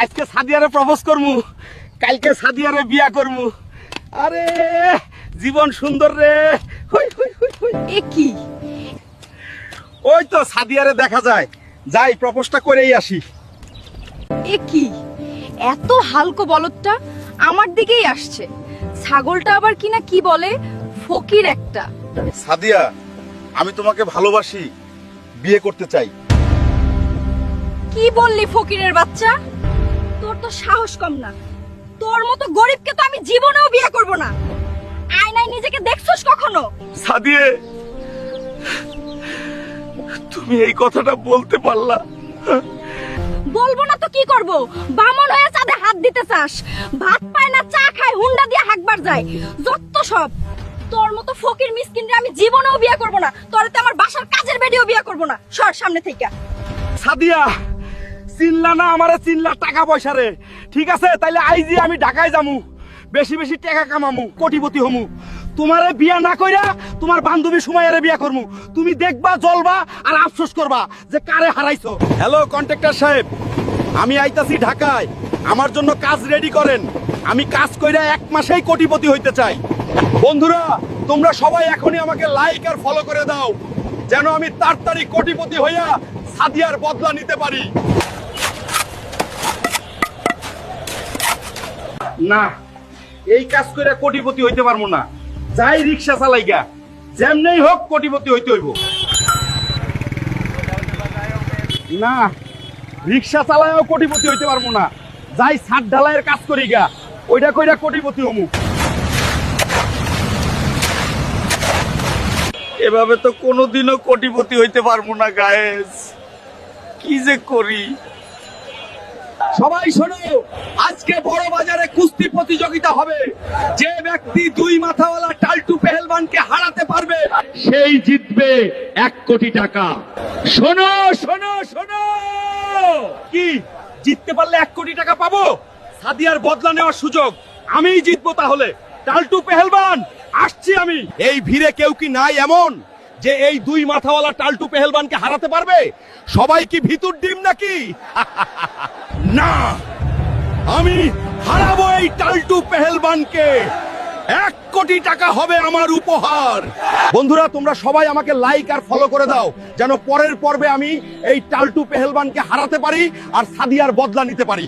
আজকে সাদিয়ারে প্রপোজ করমু, কালকে সাদিয়ারে বিয়া করমু। আরে জীবন সুন্দর রে। হই হই হই হই। এ কি? ওই তো সাদিয়ারে দেখা যায়, যাই প্রপোজটা করেই আসি। এ কি? এত হালকা বলদটা আমার দিকেই আসছে। ছাগলটা আবার কিনা কি বলে, ফকির একটা। সাদিয়া, আমি তোমাকে ভালোবাসি, বিয়ে করতে চাই। কি বললি ফকিরের বাচ্চা? তোর তো সাহস কম না। তোর মতো গরিবকে তো আমি জীবনেও বিয়ে করব না। আয়নায় নিজেকে দেখছস কখনো? সাদিয়ে, তুমি এই কথাটা বলতে পারলা? বলবো না তো কি করব? বামন হয়ে চাঁদে হাত দিতে চাস? ভাত পায় না, চা খায়, হুন্ডা দিয়ে হাঁকবার যায়। যত সব। তোর মতো ফকির মিসকিনরে আমি জীবনেও বিয়ে করব না। তোরতে আমার বাসার কাজের বেডিও বিয়ে করব না। সর সামনে থেকে। সাদিয়া, চিনলা না আমারে, চিনলা টাকা পয়সা রে। ঠিক আছে, তাইলে আইজি আমি ঢাকায় যামু, বেশি বেশি টাকা কামামু, কোটিপতি হমু। তোমারে বিয়া না কইরা তোমার বান্ধবী সুমাইয়ারে বিয়া করমু। তুমি দেখবা, জ্বলবা আর আফসোস করবা যে কারে হারাইছো। হ্যালো কন্ট্রাক্টর সাহেব, আমি আইতাছি ঢাকায়, আমার জন্য কাজ রেডি করেন। আমি কাজ কইরা 1 মাসেই কোটিপতি হইতে চাই। বন্ধুরা, তোমরা সবাই এখনই আমাকে লাইক আর ফলো করে দাও, যেন আমি তাড়াতাড়ি কোটিপতি হইয়া সাদিয়ার বদলা নিতে পারি। না, এই কাজ করে কোটিপতি হইতে পারবো না। যাই রিক্সা চালাইগা, যেমনেই হোক কোটিপতি হইতে হইব। না, রিক্সা চালায়ও কোটিপতি হইতে পারবো না। যাই ছাদ ঢালাইয়ের কাজ করি গা, ওইটা কইরা কোটিপতি হমু। এভাবে তো কোনোদিনও কোটিপতি হইতে পারবো না গায়েস, কি যে করি। সবাই শোনো, আজকে বড় বাজারে কুস্তি প্রতিযোগিতা হবে। যে ব্যক্তি 2 মাথাওয়ালা টাল্টু পেহেলবানকে হারাতে পারবে সেই জিতবে 1 কোটি টাকা। শোনো শোনো শোনো, কি জিততে পারলে 1 কোটি টাকা পাবো? সাদিয়ার বদলা নেওয়ার সুযোগ, আমিই জিতবো। তাহলে টাল্টু পেহেলবান, আসছি আমি। এই ভিড়ে কেউ কি নাই এমন যে এই 2 মাথাওয়ালা টাল্টু পেহেলবানকে হারাতে পারবে? সবাই কি ভিতুর ডিম নাকি? না, আমি হারাবো এই টাল্টু পেহেলবানকে। 1 কোটি টাকা হবে আমার উপহার। বন্ধুরা, তোমরা সবাই আমাকে লাইক আর ফলো করে দাও, যেন পরের পর্বে আমি এই টাল্টু পেহেলবানকে হারাতে পারি আর সাদিয়ার বদলা নিতে পারি।